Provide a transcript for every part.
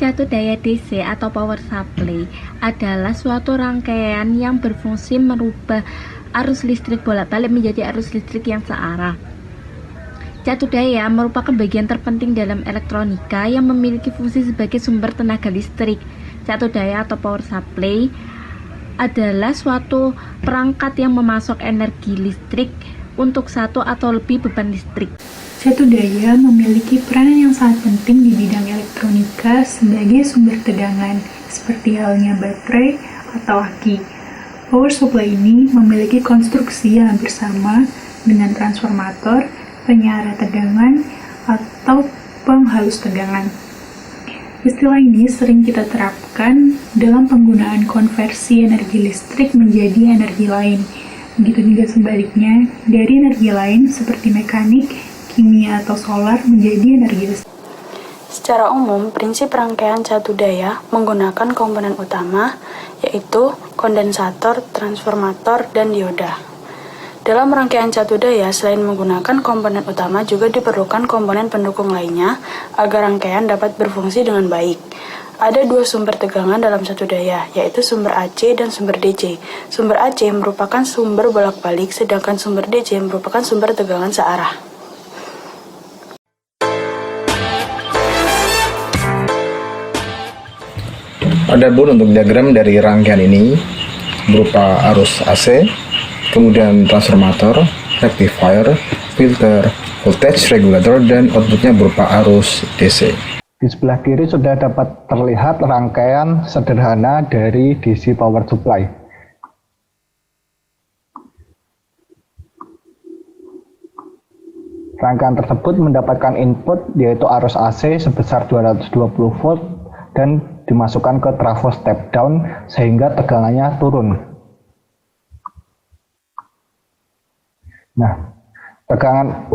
Catu daya DC atau power supply adalah suatu rangkaian yang berfungsi merubah arus listrik bolak-balik menjadi arus listrik yang searah. Catu daya merupakan bagian terpenting dalam elektronika yang memiliki fungsi sebagai sumber tenaga listrik. Catu daya atau power supply adalah suatu perangkat yang memasok energi listrik untuk satu atau lebih beban listrik. Catu daya memiliki peranan yang sangat penting di bidang elektronika sebagai sumber tegangan, seperti halnya baterai atau aki. Power supply ini memiliki konstruksi yang hampir sama dengan transformator, penyiar tegangan, atau penghalus tegangan. Istilah ini sering kita terapkan dalam penggunaan konversi energi listrik menjadi energi lain. Begitu juga sebaliknya, dari energi lain seperti mekanik, kimia, atau solar menjadi energi listrik. Secara umum, prinsip rangkaian catu daya menggunakan komponen utama, yaitu kondensator, transformator, dan dioda. Dalam rangkaian catu daya, selain menggunakan komponen utama, juga diperlukan komponen pendukung lainnya agar rangkaian dapat berfungsi dengan baik. Ada dua sumber tegangan dalam catu daya, yaitu sumber AC dan sumber DC. Sumber AC merupakan sumber bolak-balik, sedangkan sumber DC merupakan sumber tegangan searah. Adapun untuk diagram dari rangkaian ini berupa arus AC, kemudian transformator, rectifier, filter, voltage regulator, dan outputnya berupa arus DC. Di sebelah kiri sudah dapat terlihat rangkaian sederhana dari DC power supply. Rangkaian tersebut mendapatkan input yaitu arus AC sebesar 220 volt dan dimasukkan ke trafo step down sehingga tegangannya turun. Nah, tegangan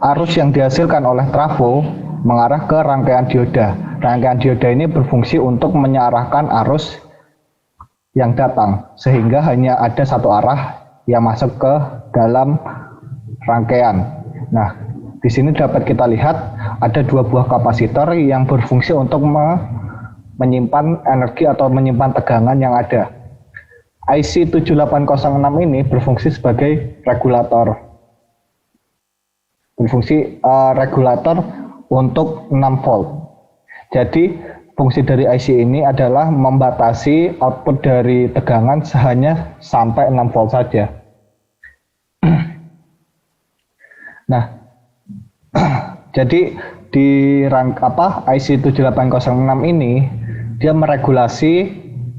arus yang dihasilkan oleh trafo mengarah ke rangkaian dioda. Rangkaian dioda ini berfungsi untuk mengarahkan arus yang datang, sehingga hanya ada satu arah yang masuk ke dalam rangkaian. Nah, di sini dapat kita lihat ada dua buah kapasitor yang berfungsi untuk menyimpan energi atau menyimpan tegangan yang ada. IC 7806 ini berfungsi sebagai regulator. Berfungsi regulator untuk 6 volt. Jadi fungsi dari IC ini adalah membatasi output dari tegangan hanya sampai 6 volt saja. Nah, jadi di IC 7806 ini dia meregulasi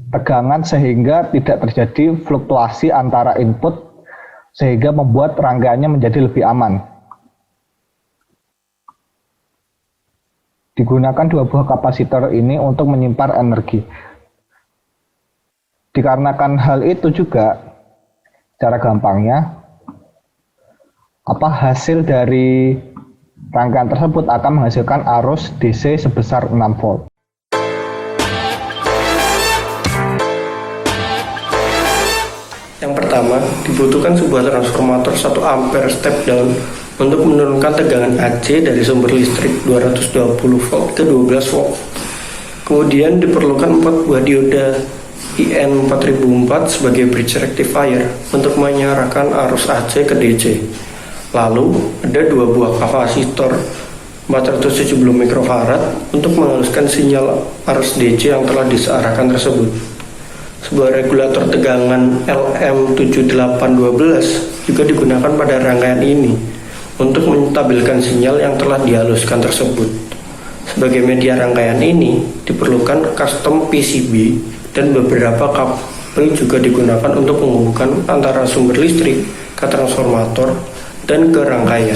tegangan sehingga tidak terjadi fluktuasi antara input sehingga membuat rangkaiannya menjadi lebih aman. Digunakan dua buah kapasitor ini untuk menyimpan energi. Dikarenakan hal itu juga, cara gampangnya, hasil dari rangkaian tersebut akan menghasilkan arus DC sebesar 6 volt. Yang pertama, dibutuhkan sebuah transformator 1 ampere step down untuk menurunkan tegangan AC dari sumber listrik 220 volt ke 12 volt. Kemudian diperlukan 4 buah dioda IN4004 sebagai bridge rectifier untuk mengarahkan arus AC ke DC. Lalu ada 2 buah kapasitor 470 mikrofarad untuk menghaluskan sinyal arus DC yang telah disearahkan tersebut. Sebuah regulator tegangan LM7812 juga digunakan pada rangkaian ini untuk menstabilkan sinyal yang telah dihaluskan tersebut. Sebagai media rangkaian ini diperlukan custom PCB dan beberapa kabel juga digunakan untuk menghubungkan antara sumber listrik ke transformator dan ke rangkaian.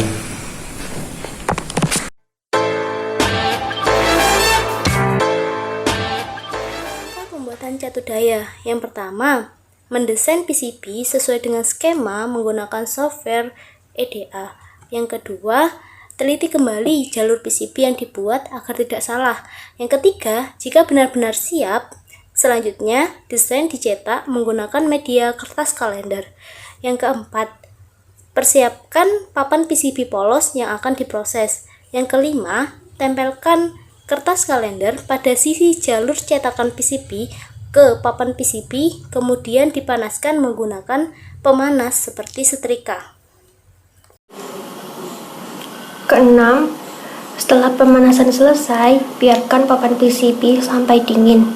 Pembuatan catu daya. Yang pertama, mendesain PCB sesuai dengan skema menggunakan software EDA. Yang kedua, teliti kembali jalur PCB yang dibuat agar tidak salah. Yang ketiga, jika benar-benar siap, selanjutnya desain dicetak menggunakan media kertas kalender. Yang keempat, persiapkan papan PCB polos yang akan diproses. Yang kelima, tempelkan kertas kalender pada sisi jalur cetakan PCB ke papan PCB, kemudian dipanaskan menggunakan pemanas seperti setrika. Keenam, setelah pemanasan selesai, biarkan papan PCB sampai dingin.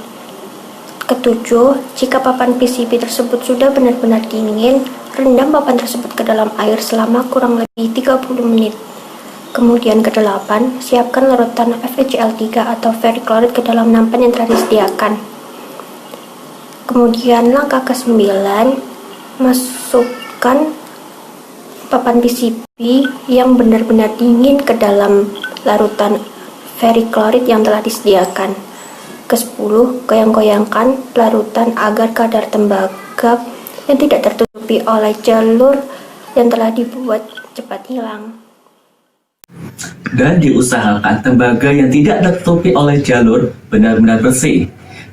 Ketujuh, jika papan PCB tersebut sudah benar-benar dingin, rendam papan tersebut ke dalam air selama kurang lebih 30 menit. Kemudian kedelapan, siapkan larutan FeCl3 atau ferrichloride ke dalam nampan yang telah disediakan. Kemudian langkah ke-9, masukkan papan PCB yang benar-benar dingin ke dalam larutan ferrichloride yang telah disediakan. Ke-10, goyang-goyangkan larutan agar kadar tembaga yang tidak tertutupi oleh jalur yang telah dibuat cepat hilang. Dan diusahakan tembaga yang tidak tertutupi oleh jalur benar-benar bersih.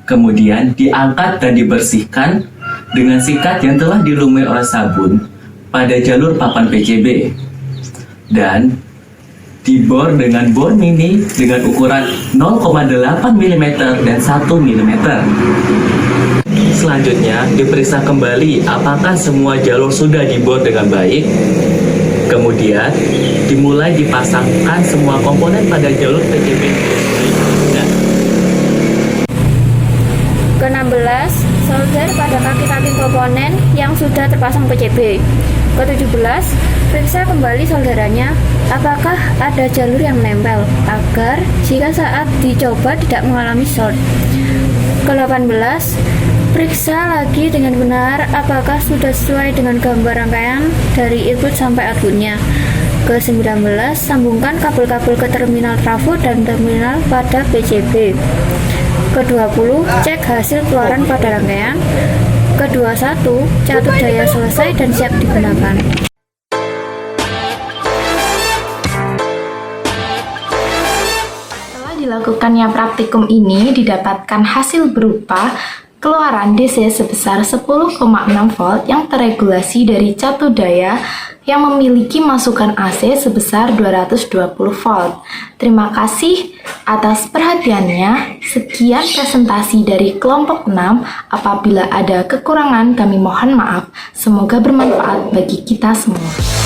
Kemudian diangkat dan dibersihkan dengan sikat yang telah dilumuri oleh sabun pada jalur papan PCB. Dan dibor dengan bor mini dengan ukuran 0,8 mm dan 1 mm. Selanjutnya, diperiksa kembali apakah semua jalur sudah dibor dengan baik. Kemudian, dimulai dipasangkan semua komponen pada jalur PCB. Ke-16, solder pada kaki-kaki komponen yang sudah terpasang PCB. Ke-17, periksa kembali solderannya apakah ada jalur yang menempel agar jika saat dicoba tidak mengalami short. Ke-18, periksa lagi dengan benar apakah sudah sesuai dengan gambar rangkaian dari input sampai outputnya. Ke-19, sambungkan kabel-kabel ke terminal trafo dan terminal pada PCB. Ke-20, cek hasil keluaran pada rangkaian. Ke-21, catur daya selesai dan siap digunakan. Setelah dilakukannya praktikum ini, didapatkan hasil berupa keluaran DC sebesar 10,6 volt yang terregulasi dari catur daya yang memiliki masukan AC sebesar 220 volt. Terima kasih atas perhatiannya. Sekian presentasi dari kelompok 6. Apabila ada kekurangan, kami mohon maaf. Semoga bermanfaat bagi kita semua.